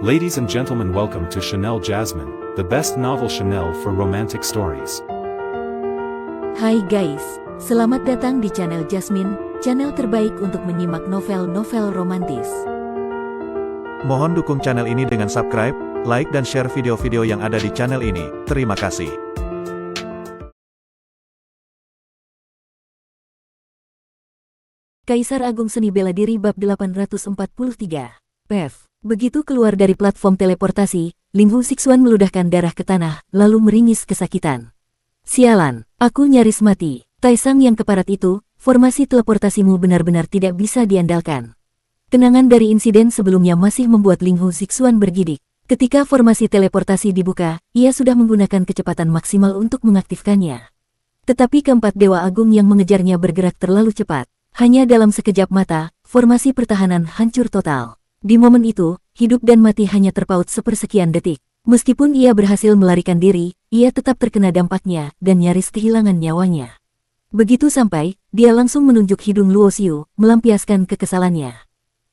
Ladies and gentlemen, welcome to Chanel Jasmine, the best novel Chanel for romantic stories. Hai guys, selamat datang di channel Jasmine, channel terbaik untuk menyimak novel-novel romantis. Mohon dukung channel ini dengan subscribe, like dan share video-video yang ada di channel ini. Terima kasih. Kaisar Agung Seni Bela Diri Bab 843. PEV. Begitu keluar dari platform teleportasi, Ling Hu Sixuan meludahkan darah ke tanah, lalu meringis kesakitan. Sialan, aku nyaris mati. Taisang yang keparat itu, formasi teleportasimu benar-benar tidak bisa diandalkan. Kenangan dari insiden sebelumnya masih membuat Ling Hu Sixuan bergidik. Ketika formasi teleportasi dibuka, ia sudah menggunakan kecepatan maksimal untuk mengaktifkannya. Tetapi keempat Dewa Agung yang mengejarnya bergerak terlalu cepat. Hanya dalam sekejap mata, formasi pertahanan hancur total. Di momen itu, hidup dan mati hanya terpaut sepersekian detik. Meskipun ia berhasil melarikan diri, ia tetap terkena dampaknya dan nyaris kehilangan nyawanya. Begitu sampai, dia langsung menunjuk hidung Luo Xiu, melampiaskan kekesalannya.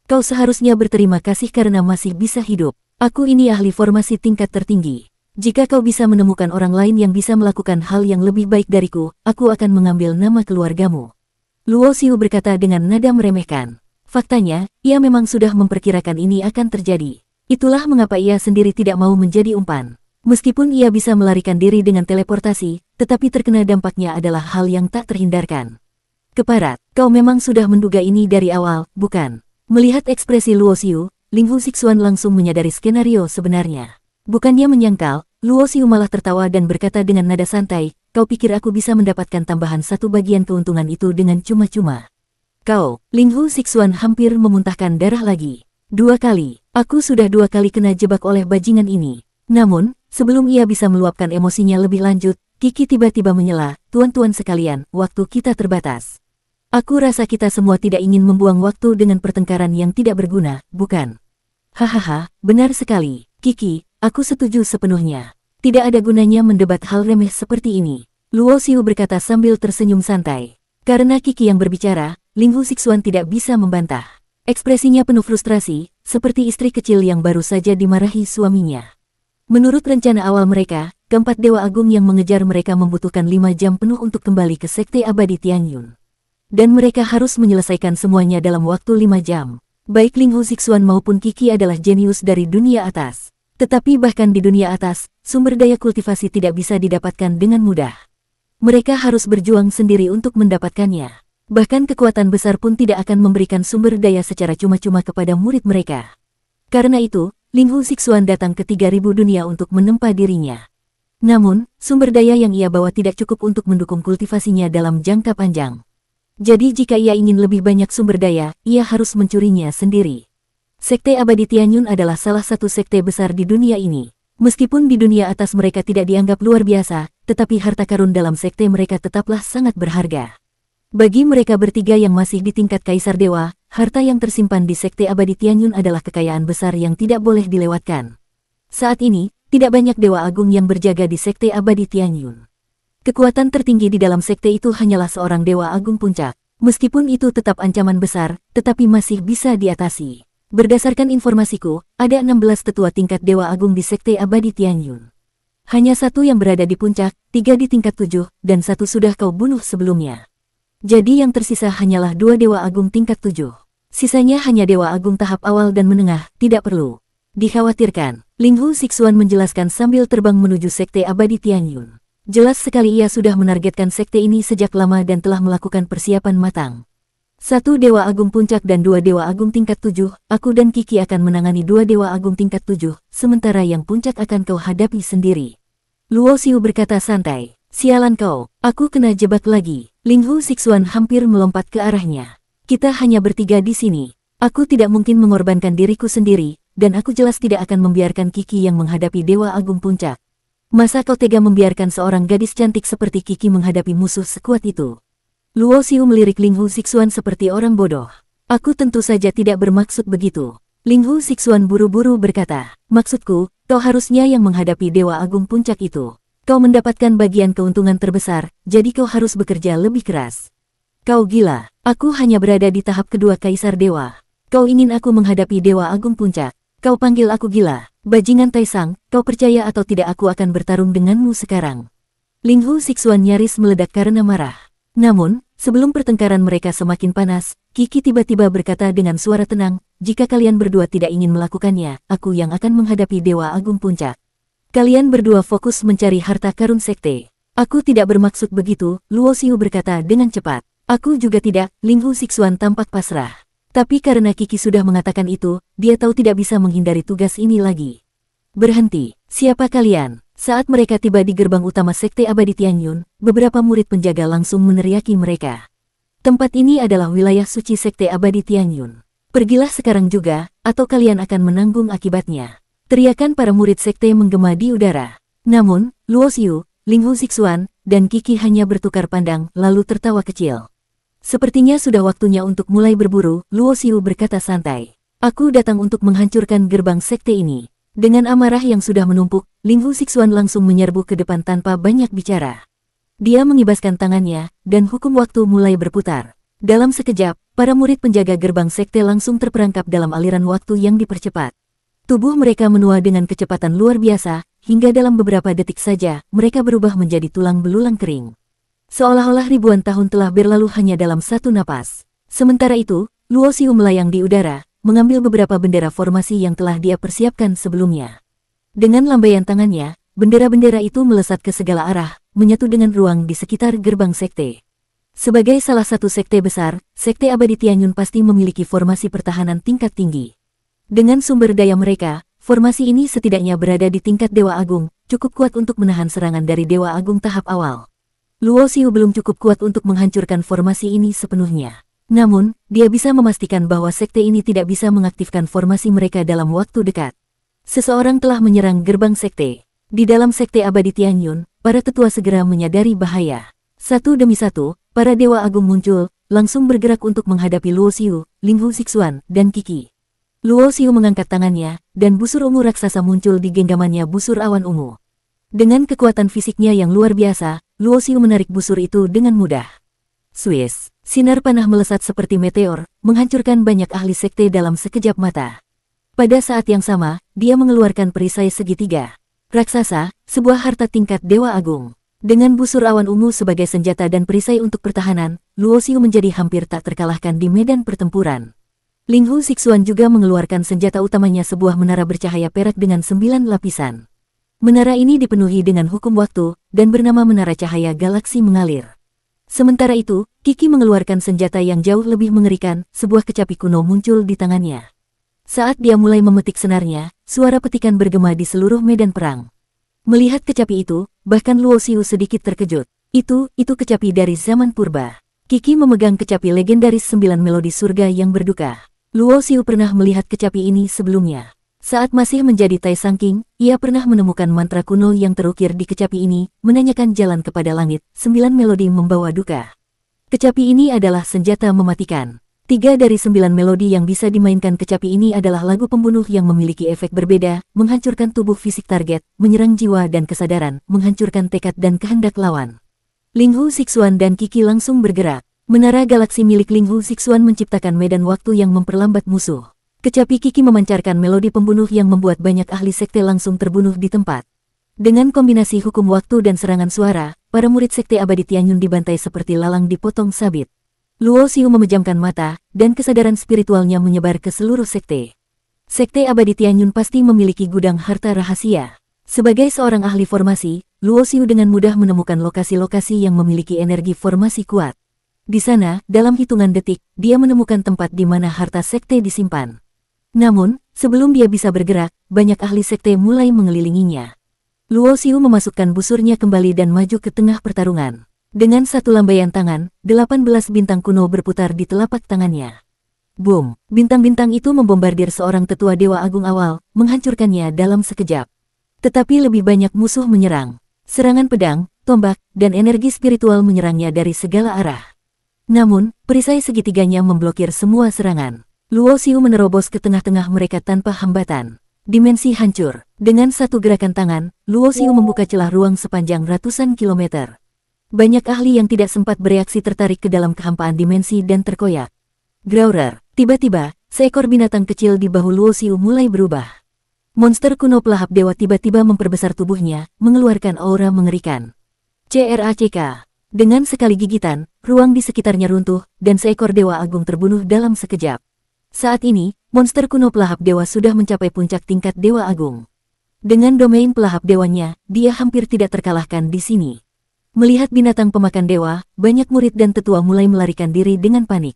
Kau seharusnya berterima kasih karena masih bisa hidup. Aku ini ahli formasi tingkat tertinggi. Jika kau bisa menemukan orang lain yang bisa melakukan hal yang lebih baik dariku, aku akan mengambil nama keluargamu. Luo Xiu berkata dengan nada meremehkan. Faktanya, ia memang sudah memperkirakan ini akan terjadi. Itulah mengapa ia sendiri tidak mau menjadi umpan. Meskipun ia bisa melarikan diri dengan teleportasi, tetapi terkena dampaknya adalah hal yang tak terhindarkan. Keparat, kau memang sudah menduga ini dari awal, bukan? Melihat ekspresi Luo Xiu, Ling Hu Sixuan langsung menyadari skenario sebenarnya. Bukannya menyangkal, Luo Xiu malah tertawa dan berkata dengan nada santai, kau pikir aku bisa mendapatkan tambahan 1 bagian keuntungan itu dengan cuma-cuma? Kau, Ling Hu Sixuan hampir memuntahkan darah lagi. 2 kali, aku sudah 2 kali kena jebak oleh bajingan ini. Namun, sebelum ia bisa meluapkan emosinya lebih lanjut, Kiki tiba-tiba menyela, tuan-tuan sekalian, waktu kita terbatas. Aku rasa kita semua tidak ingin membuang waktu dengan pertengkaran yang tidak berguna, bukan? Hahaha, benar sekali, Kiki, aku setuju sepenuhnya. Tidak ada gunanya mendebat hal remeh seperti ini. Luo Xiu berkata sambil tersenyum santai. Karena Kiki yang berbicara, Ling Hu Sixuan tidak bisa membantah. Ekspresinya penuh frustrasi, seperti istri kecil yang baru saja dimarahi suaminya. Menurut rencana awal mereka, keempat Dewa Agung yang mengejar mereka membutuhkan 5 jam penuh untuk kembali ke Sekte Abadi Tianyun. Dan mereka harus menyelesaikan semuanya dalam waktu 5 jam. Baik Ling Hu Sixuan maupun Kiki adalah jenius dari dunia atas. Tetapi bahkan di dunia atas, sumber daya kultivasi tidak bisa didapatkan dengan mudah. Mereka harus berjuang sendiri untuk mendapatkannya. Bahkan kekuatan besar pun tidak akan memberikan sumber daya secara cuma-cuma kepada murid mereka. Karena itu, Ling Hu Sixuan datang ke 3000 dunia untuk menempa dirinya. Namun, sumber daya yang ia bawa tidak cukup untuk mendukung kultivasinya dalam jangka panjang. Jadi jika ia ingin lebih banyak sumber daya, ia harus mencurinya sendiri. Sekte Abadi Tianyun adalah salah satu sekte besar di dunia ini. Meskipun di dunia atas mereka tidak dianggap luar biasa, tetapi harta karun dalam sekte mereka tetaplah sangat berharga. Bagi mereka bertiga yang masih di tingkat Kaisar Dewa, harta yang tersimpan di Sekte Abadi Tianyun adalah kekayaan besar yang tidak boleh dilewatkan. Saat ini, tidak banyak Dewa Agung yang berjaga di Sekte Abadi Tianyun. Kekuatan tertinggi di dalam sekte itu hanyalah seorang Dewa Agung Puncak. Meskipun itu tetap ancaman besar, tetapi masih bisa diatasi. Berdasarkan informasiku, ada 16 tetua tingkat Dewa Agung di Sekte Abadi Tianyun. Hanya 1 yang berada di puncak, 3 di tingkat 7, dan 1 sudah kau bunuh sebelumnya. Jadi yang tersisa hanyalah 2 Dewa Agung tingkat 7. Sisanya hanya Dewa Agung tahap awal dan menengah, tidak perlu dikhawatirkan. Ling Hu Sixuan menjelaskan sambil terbang menuju Sekte Abadi Tianyun. Jelas sekali ia sudah menargetkan sekte ini sejak lama dan telah melakukan persiapan matang. 1 Dewa Agung Puncak dan 2 Dewa Agung tingkat 7, aku dan Kiki akan menangani 2 Dewa Agung tingkat 7, sementara yang puncak akan kau hadapi sendiri. Luo Xiu berkata santai. Sialan kau, aku kena jebak lagi. Ling Hu Sixuan hampir melompat ke arahnya. Kita hanya bertiga di sini. Aku tidak mungkin mengorbankan diriku sendiri, dan aku jelas tidak akan membiarkan Kiki yang menghadapi Dewa Agung Puncak. Masa kau tega membiarkan seorang gadis cantik seperti Kiki menghadapi musuh sekuat itu? Luo Xiu melirik Ling Hu Sixuan seperti orang bodoh. Aku tentu saja tidak bermaksud begitu. Ling Hu Sixuan buru-buru berkata, maksudku, kau harusnya yang menghadapi Dewa Agung Puncak itu. Kau mendapatkan bagian keuntungan terbesar, jadi kau harus bekerja lebih keras. Kau gila, aku hanya berada di tahap kedua Kaisar Dewa. Kau ingin aku menghadapi Dewa Agung Puncak? Kau panggil aku gila. Bajingan Taisang, kau percaya atau tidak aku akan bertarung denganmu sekarang? Linghu Sixuan nyaris meledak karena marah. Namun, sebelum pertengkaran mereka semakin panas, Kiki tiba-tiba berkata dengan suara tenang, jika kalian berdua tidak ingin melakukannya, aku yang akan menghadapi Dewa Agung Puncak. Kalian berdua fokus mencari harta karun sekte. Aku tidak bermaksud begitu, Luo Xiu berkata dengan cepat. Aku juga tidak, Linghu Sixuan tampak pasrah. Tapi karena Kiki sudah mengatakan itu, dia tahu tidak bisa menghindari tugas ini lagi. Berhenti, siapa kalian? Saat mereka tiba di gerbang utama Sekte Abadi Tianyun, beberapa murid penjaga langsung meneriaki mereka. Tempat ini adalah wilayah suci Sekte Abadi Tianyun. Pergilah sekarang juga, atau kalian akan menanggung akibatnya. Teriakan para murid sekte menggema di udara. Namun, Luo Xiu, Linghu Sixuan, dan Kiki hanya bertukar pandang lalu tertawa kecil. Sepertinya sudah waktunya untuk mulai berburu, Luo Xiu berkata santai. Aku datang untuk menghancurkan gerbang sekte ini. Dengan amarah yang sudah menumpuk, Linghu Sixuan langsung menyerbu ke depan tanpa banyak bicara. Dia mengibaskan tangannya, dan hukum waktu mulai berputar. Dalam sekejap, para murid penjaga gerbang sekte langsung terperangkap dalam aliran waktu yang dipercepat. Tubuh mereka menua dengan kecepatan luar biasa, hingga dalam beberapa detik saja, mereka berubah menjadi tulang belulang kering. Seolah-olah ribuan tahun telah berlalu hanya dalam satu napas. Sementara itu, Luo Xiu melayang di udara, mengambil beberapa bendera formasi yang telah dia persiapkan sebelumnya. Dengan lambaian tangannya, bendera-bendera itu melesat ke segala arah, menyatu dengan ruang di sekitar gerbang sekte. Sebagai salah satu sekte besar, Sekte Abadi Tianyun pasti memiliki formasi pertahanan tingkat tinggi. Dengan sumber daya mereka, formasi ini setidaknya berada di tingkat Dewa Agung, cukup kuat untuk menahan serangan dari Dewa Agung tahap awal. Luo Xiu belum cukup kuat untuk menghancurkan formasi ini sepenuhnya. Namun, dia bisa memastikan bahwa sekte ini tidak bisa mengaktifkan formasi mereka dalam waktu dekat. Seseorang telah menyerang gerbang sekte. Di dalam Sekte Abadi Tianyun, para tetua segera menyadari bahaya. Satu demi satu, para Dewa Agung muncul, langsung bergerak untuk menghadapi Luo Xiu, Linghu Sixuan, dan Kiki. Luo Xiu mengangkat tangannya, dan busur ungu raksasa muncul di genggamannya busur awan ungu. Dengan kekuatan fisiknya yang luar biasa, Luo Xiu menarik busur itu dengan mudah. Swiss, sinar panah melesat seperti meteor, menghancurkan banyak ahli sekte dalam sekejap mata. Pada saat yang sama, dia mengeluarkan perisai segitiga. Raksasa, sebuah harta tingkat Dewa Agung. Dengan busur awan ungu sebagai senjata dan perisai untuk pertahanan, Luo Xiu menjadi hampir tak terkalahkan di medan pertempuran. Linghu Sixuan juga mengeluarkan senjata utamanya, sebuah menara bercahaya perak dengan 9 lapisan. Menara ini dipenuhi dengan hukum waktu, dan bernama Menara Cahaya Galaksi Mengalir. Sementara itu, Kiki mengeluarkan senjata yang jauh lebih mengerikan, sebuah kecapi kuno muncul di tangannya. Saat dia mulai memetik senarnya, suara petikan bergema di seluruh medan perang. Melihat kecapi itu, bahkan Luo Xiu sedikit terkejut. Itu kecapi dari zaman purba. Kiki memegang kecapi legendaris 9 melodi surga yang berduka. Luo Xiu pernah melihat kecapi ini sebelumnya. Saat masih menjadi Taisang King, ia pernah menemukan mantra kuno yang terukir di kecapi ini, menanyakan jalan kepada langit, 9 melodi membawa duka. Kecapi ini adalah senjata mematikan. 3 dari 9 melodi yang bisa dimainkan kecapi ini adalah lagu pembunuh yang memiliki efek berbeda, menghancurkan tubuh fisik target, menyerang jiwa dan kesadaran, menghancurkan tekad dan kehendak lawan. Linghu Sixuan dan Kiki langsung bergerak. Menara galaksi milik Linghu Sixuan menciptakan medan waktu yang memperlambat musuh. Kecapi Kiki memancarkan melodi pembunuh yang membuat banyak ahli sekte langsung terbunuh di tempat. Dengan kombinasi hukum waktu dan serangan suara, para murid Sekte Abadi Tianyun dibantai seperti lalang dipotong sabit. Luo Xiu memejamkan mata, dan kesadaran spiritualnya menyebar ke seluruh sekte. Sekte Abadi Tianyun pasti memiliki gudang harta rahasia. Sebagai seorang ahli formasi, Luo Xiu dengan mudah menemukan lokasi-lokasi yang memiliki energi formasi kuat. Di sana, dalam hitungan detik, dia menemukan tempat di mana harta sekte disimpan. Namun, sebelum dia bisa bergerak, banyak ahli sekte mulai mengelilinginya. Luo Xiu memasukkan busurnya kembali dan maju ke tengah pertarungan. Dengan satu lambaian tangan, 18 bintang kuno berputar di telapak tangannya. Boom! Bintang-bintang itu membombardir seorang tetua Dewa Agung awal, menghancurkannya dalam sekejap. Tetapi lebih banyak musuh menyerang. Serangan pedang, tombak, dan energi spiritual menyerangnya dari segala arah. Namun, perisai segitiganya memblokir semua serangan. Luo Xiu menerobos ke tengah-tengah mereka tanpa hambatan. Dimensi hancur. Dengan satu gerakan tangan, Luo Xiu membuka celah ruang sepanjang ratusan kilometer. Banyak ahli yang tidak sempat bereaksi tertarik ke dalam kehampaan dimensi dan terkoyak. Growler. Tiba-tiba, seekor binatang kecil di bahu Luo Xiu mulai berubah. Monster kuno pelahap dewa tiba-tiba memperbesar tubuhnya, mengeluarkan aura mengerikan. CRACK. Dengan sekali gigitan, ruang di sekitarnya runtuh, dan seekor dewa agung terbunuh dalam sekejap. Saat ini, monster kuno pelahap dewa sudah mencapai puncak tingkat dewa agung. Dengan domain pelahap dewanya, dia hampir tidak terkalahkan di sini. Melihat binatang pemakan dewa, banyak murid dan tetua mulai melarikan diri dengan panik.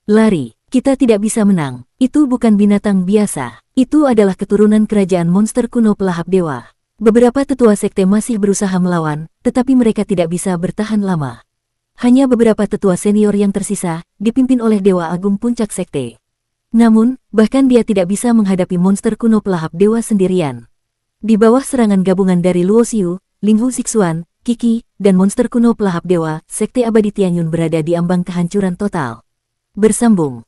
Lari, kita tidak bisa menang. Itu bukan binatang biasa. Itu adalah keturunan kerajaan monster kuno pelahap dewa. Beberapa tetua sekte masih berusaha melawan, tetapi mereka tidak bisa bertahan lama. Hanya beberapa tetua senior yang tersisa, dipimpin oleh Dewa Agung Puncak Sekte. Namun, bahkan dia tidak bisa menghadapi monster kuno pelahap dewa sendirian. Di bawah serangan gabungan dari Luo Xiu, Linghu Sixuan, Kiki, dan monster kuno pelahap dewa, Sekte Abadi Tianyun berada di ambang kehancuran total. Bersambung.